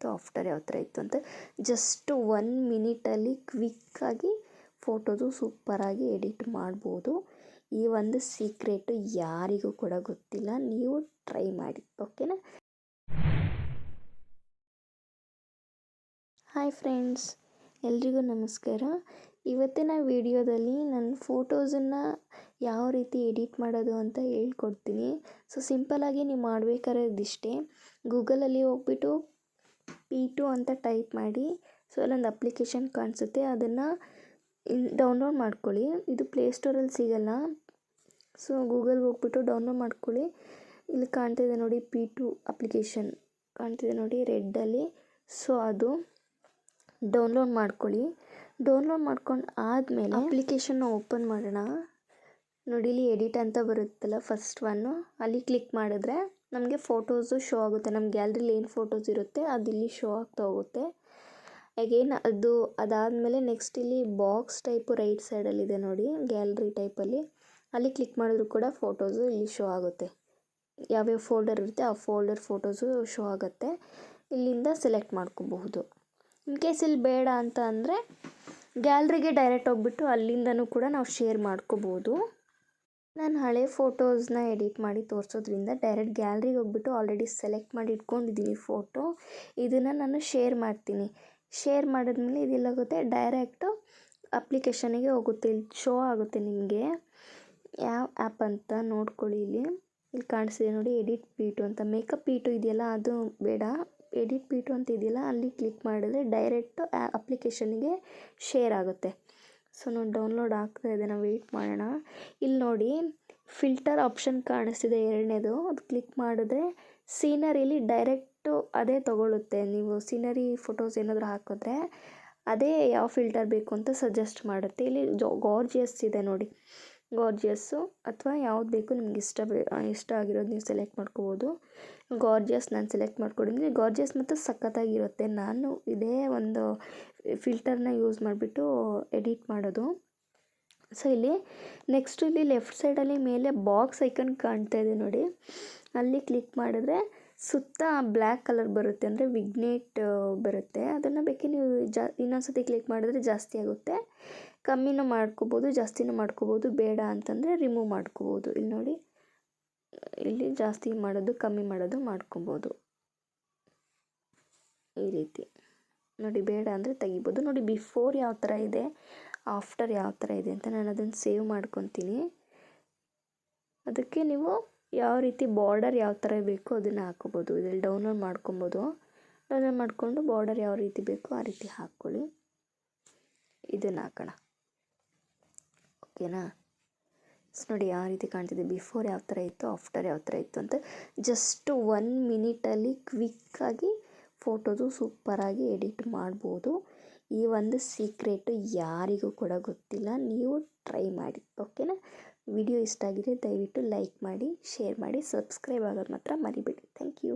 ಇತ್ತು, ಆಫ್ಟರ್ ಯಾವ ಥರ ಇತ್ತು ಅಂತ ಜಸ್ಟ್ 1 ಮಿನಿಟಲ್ಲಿ ಕ್ವಿಕ್ಕಾಗಿ ಫೋಟೋದು ಸೂಪರಾಗಿ ಎಡಿಟ್ ಮಾಡ್ಬೋದು. ಈ ಒಂದು ಸೀಕ್ರೆಟು ಯಾರಿಗೂ ಕೂಡ ಗೊತ್ತಿಲ್ಲ, ನೀವು ಟ್ರೈ ಮಾಡಿ. ಓಕೆನಾ? ಹಾಯ್ ಫ್ರೆಂಡ್ಸ್, ಎಲ್ರಿಗೂ ನಮಸ್ಕಾರ. ಇವತ್ತಿನ ವಿಡಿಯೋದಲ್ಲಿ ನನ್ನ ಫೋಟೋಸನ್ನು ಯಾವ ರೀತಿ ಎಡಿಟ್ ಮಾಡೋದು ಅಂತ ಹೇಳ್ಕೊಡ್ತೀನಿ. ಸೊ ಸಿಂಪಲ್ಲಾಗಿ ನೀವು ಮಾಡಬೇಕಾಗಿರೋದಿಷ್ಟೇ, ಗೂಗಲಲ್ಲಿ ಹೋಗ್ಬಿಟ್ಟು P2 ಅಂತ ಟೈಪ್ ಮಾಡಿ. ಸೊ ಅಲ್ಲೊಂದು ಅಪ್ಲಿಕೇಶನ್ ಕಾಣಿಸುತ್ತೆ, ಅದನ್ನು ಡೌನ್ಲೋಡ್ ಮಾಡ್ಕೊಳ್ಳಿ. ಇದು ಪ್ಲೇಸ್ಟೋರಲ್ಲಿ ಸಿಗಲ್ಲ. ಸೊ ಗೂಗಲ್ಗೆ ಹೋಗ್ಬಿಟ್ಟು ಡೌನ್ಲೋಡ್ ಮಾಡ್ಕೊಳ್ಳಿ. ಇಲ್ಲಿ ಕಾಣ್ತಿದೆ ನೋಡಿ, P2 ಅಪ್ಲಿಕೇಶನ್ ಕಾಣ್ತಿದೆ ನೋಡಿ ರೆಡ್ಡಲ್ಲಿ. ಸೊ ಅದು ಡೌನ್ಲೋಡ್ ಮಾಡ್ಕೊಳ್ಳಿ. ಡೌನ್ಲೋಡ್ ಮಾಡ್ಕೊಂಡು ಆದಮೇಲೆ ಅಪ್ಲಿಕೇಶನ್ನ ಓಪನ್ ಮಾಡೋಣ. ನೋಡಿ ಇಲ್ಲಿ ಎಡಿಟ್ ಅಂತ ಬರುತ್ತಲ್ಲ, ಫಸ್ಟ್ ಒನ್ನು, ಅಲ್ಲಿ ಕ್ಲಿಕ್ ಮಾಡಿದ್ರೆ ನಮಗೆ ಫೋಟೋಸು ಶೋ ಆಗುತ್ತೆ. ನಮ್ಮ ಗ್ಯಾಲರಿಲಿ ಏನು ಫೋಟೋಸ್ ಇರುತ್ತೆ ಅದು ಇಲ್ಲಿ ಶೋ ಆಗ್ತಾ ಹೋಗುತ್ತೆ. ಅಗೇನ್ ಅದಾದಮೇಲೆ ನೆಕ್ಸ್ಟ್ ಇಲ್ಲಿ ಬಾಕ್ಸ್ ಟೈಪು ರೈಟ್ ಸೈಡಲ್ಲಿದೆ ನೋಡಿ, ಗ್ಯಾಲರಿ ಟೈಪಲ್ಲಿ, ಅಲ್ಲಿ ಕ್ಲಿಕ್ ಮಾಡಿದ್ರು ಕೂಡ ಫೋಟೋಸು ಇಲ್ಲಿ ಶೋ ಆಗುತ್ತೆ. ಯಾವ್ಯಾವ ಫೋಲ್ಡರ್ ಇರುತ್ತೆ ಆ ಫೋಲ್ಡರ್ ಫೋಟೋಸು ಶೋ ಆಗುತ್ತೆ. ಇಲ್ಲಿಂದ ಸೆಲೆಕ್ಟ್ ಮಾಡ್ಕೋಬಹುದು. ಇನ್ ಕೇಸ್ ಇಲ್ಲಿ ಬೇಡ ಅಂತ ಅಂದರೆ ಗ್ಯಾಲ್ರಿಗೆ ಡೈರೆಕ್ಟ್ ಹೋಗ್ಬಿಟ್ಟು ಅಲ್ಲಿಂದನೂ ಕೂಡ ನಾವು ಶೇರ್ ಮಾಡ್ಕೋಬೋದು. ನಾನು ಹಳೆ ಫೋಟೋಸ್ನ ಎಡಿಟ್ ಮಾಡಿ ತೋರಿಸೋದ್ರಿಂದ ಡೈರೆಕ್ಟ್ ಗ್ಯಾಲ್ರಿಗೆ ಹೋಗ್ಬಿಟ್ಟು ಆಲ್ರೆಡಿ ಸೆಲೆಕ್ಟ್ ಮಾಡಿ ಇಟ್ಕೊಂಡಿದ್ದೀನಿ ಫೋಟೋ. ಇದನ್ನು ನಾನು ಶೇರ್ ಮಾಡ್ತೀನಿ. ಶೇರ್ ಮಾಡಿದ್ಮೇಲೆ ಇದೆಲ್ಲಾಗುತ್ತೆ, ಡೈರೆಕ್ಟು ಅಪ್ಲಿಕೇಶನಿಗೆ ಹೋಗುತ್ತೆ. ಇಲ್ಲಿ ಶೋ ಆಗುತ್ತೆ ನಿಮಗೆ ಯಾವ ಆ್ಯಪ್ ಅಂತ ನೋಡ್ಕೊಳ್ಳಿ. ಇಲ್ಲಿ ಕಾಣಿಸ್ತಿದೆ ನೋಡಿ, ಎಡಿಟ್ P2 ಅಂತ. ಮೇಕಪ್ P2 ಇದೆಯಲ್ಲ ಅದು ಬೇಡ, ಎಡಿಟ್ P2 ಅಂತ ಇದೆಯಲ್ಲ ಅಲ್ಲಿ ಕ್ಲಿಕ್ ಮಾಡಿದ್ರೆ ಡೈರೆಕ್ಟು ಅಪ್ಲಿಕೇಶನ್ನಿಗೆ ಶೇರ್ ಆಗುತ್ತೆ. ಸೊ ನೋಡಿ ಡೌನ್ಲೋಡ್ ಆಗ್ತಾ ಇದೆ, ನಾವು ವೆಯ್ಟ್ ಮಾಡೋಣ. ಇಲ್ಲಿ ನೋಡಿ ಫಿಲ್ಟರ್ ಆಪ್ಷನ್ ಕಾಣಿಸ್ತಿದೆ ಎರಡನೇದು, ಅದು ಕ್ಲಿಕ್ ಮಾಡಿದ್ರೆ ಸೀನರಿಲಿ ಡೈರೆಕ್ಟು ಅದೇ ತೊಗೊಳುತ್ತೆ. ನೀವು ಸೀನರಿ ಫೋಟೋಸ್ ಏನಾದರೂ ಹಾಕಿದ್ರೆ ಅದೇ ಯಾವ ಫಿಲ್ಟರ್ ಬೇಕು ಅಂತ ಸಜೆಸ್ಟ್ ಮಾಡುತ್ತೆ. ಇಲ್ಲಿ ಗಾರ್ಜಿಯಸ್ ಇದೆ ನೋಡಿ, ಗಾರ್ಜಿಯಸ್ಸು ಅಥವಾ ಯಾವ್ದು ಬೇಕು ನಿಮ್ಗೆ ಇಷ್ಟ ಆಗಿರೋದು ನೀವು ಸೆಲೆಕ್ಟ್ ಮಾಡ್ಕೋಬೋದು. ಗಾರ್ಜಿಯಸ್ ನಾನು ಸೆಲೆಕ್ಟ್ ಮಾಡ್ಕೊಂಡಿದ್ದೀನಿ. ಗಾರ್ಜಿಯಸ್ ಮತ್ತು ಸಖತ್ತಾಗಿರುತ್ತೆ. ನಾನು ಇದೇ ಒಂದು ಫಿಲ್ಟರ್ನ ಯೂಸ್ ಮಾಡಿಬಿಟ್ಟು ಎಡಿಟ್ ಮಾಡೋದು. ಸೊ ಇಲ್ಲಿ ನೆಕ್ಸ್ಟ್ ಇಲ್ಲಿ ಲೆಫ್ಟ್ ಸೈಡಲ್ಲಿ ಮೇಲೆ ಬಾಕ್ಸ್ ಐಕನ್ ಕಾಣ್ತಾ ಇದೆ ನೋಡಿ, ಅಲ್ಲಿ ಕ್ಲಿಕ್ ಮಾಡಿದ್ರೆ ಸುತ್ತ ಬ್ಲ್ಯಾಕ್ ಕಲರ್ ಬರುತ್ತೆ, ಅಂದರೆ ವಿಗ್ನೇಟ್ ಬರುತ್ತೆ. ಅದನ್ನು ಬೇಕೇ ನೀವು ಇನ್ನೊಂದ್ಸತಿ ಕ್ಲಿಕ್ ಮಾಡಿದ್ರೆ ಜಾಸ್ತಿ ಆಗುತ್ತೆ. ಕಮ್ಮಿನೂ ಮಾಡ್ಕೋಬೋದು, ಜಾಸ್ತಿನೂ ಮಾಡ್ಕೋಬೋದು. ಬೇಡ ಅಂತಂದರೆ ರಿಮೂವ್ ಮಾಡ್ಕೋಬೋದು. ಇಲ್ಲಿ ನೋಡಿ, ಇಲ್ಲಿ ಜಾಸ್ತಿ ಮಾಡೋದು ಕಮ್ಮಿ ಮಾಡೋದು ಮಾಡ್ಕೋಬೋದು ಈ ರೀತಿ. ನೋಡಿ ಬೇಡ ಅಂದರೆ ತೆಗಿಬೋದು. ನೋಡಿ ಬಿಫೋರ್ ಯಾವ ಥರ ಇದೆ, ಆಫ್ಟರ್ ಯಾವ ಥರ ಇದೆ ಅಂತ ನಾನು ಅದನ್ನು ಸೇವ್ ಮಾಡ್ಕೊತೀನಿ. ಅದಕ್ಕೆ ನೀವು ಯಾವ ರೀತಿ ಬಾರ್ಡರ್ ಯಾವ ಥರ ಬೇಕು ಅದನ್ನು ಹಾಕ್ಕೋಬೋದು. ಇದರಲ್ಲಿ ಡೌನ್ಲೋಡ್ ಮಾಡ್ಕೊಬೋದು. ಡೌನ್ಲೋಡ್ ಮಾಡಿಕೊಂಡು ಬಾರ್ಡರ್ ಯಾವ ರೀತಿ ಬೇಕೋ ಆ ರೀತಿ ಹಾಕ್ಕೊಳ್ಳಿ. ಇದನ್ನು ಹಾಕೋಣ, ಓಕೆನಾ? ಸೊ ನೋಡಿ ಯಾವ ರೀತಿ ಕಾಣ್ತಿದೆ, ಬಿಫೋರ್ ಯಾವ ಥರ ಇತ್ತು, ಆಫ್ಟರ್ ಯಾವ ಥರ ಇತ್ತು ಅಂತ ಜಸ್ಟ್ 1 ಮಿನಿಟಲ್ಲಿ ಕ್ವಿಕ್ಕಾಗಿ ಫೋಟೋದು ಸೂಪರಾಗಿ ಎಡಿಟ್ ಮಾಡ್ಬೋದು. ಈ ಒಂದು ಸೀಕ್ರೆಟು ಯಾರಿಗೂ ಕೂಡ ಗೊತ್ತಿಲ್ಲ, ನೀವು ಟ್ರೈ ಮಾಡಿ. ಓಕೆನಾ? ವಿಡಿಯೋ ಇಷ್ಟ ಆಗಿದೆ ದಯವಿಟ್ಟು ಲೈಕ್ ಮಾಡಿ, ಶೇರ್ ಮಾಡಿ, ಸಬ್ಸ್ಕ್ರೈಬ್ ಆಗೋದು ಮಾತ್ರ ಮರಿಬೇಡಿ. Thank you.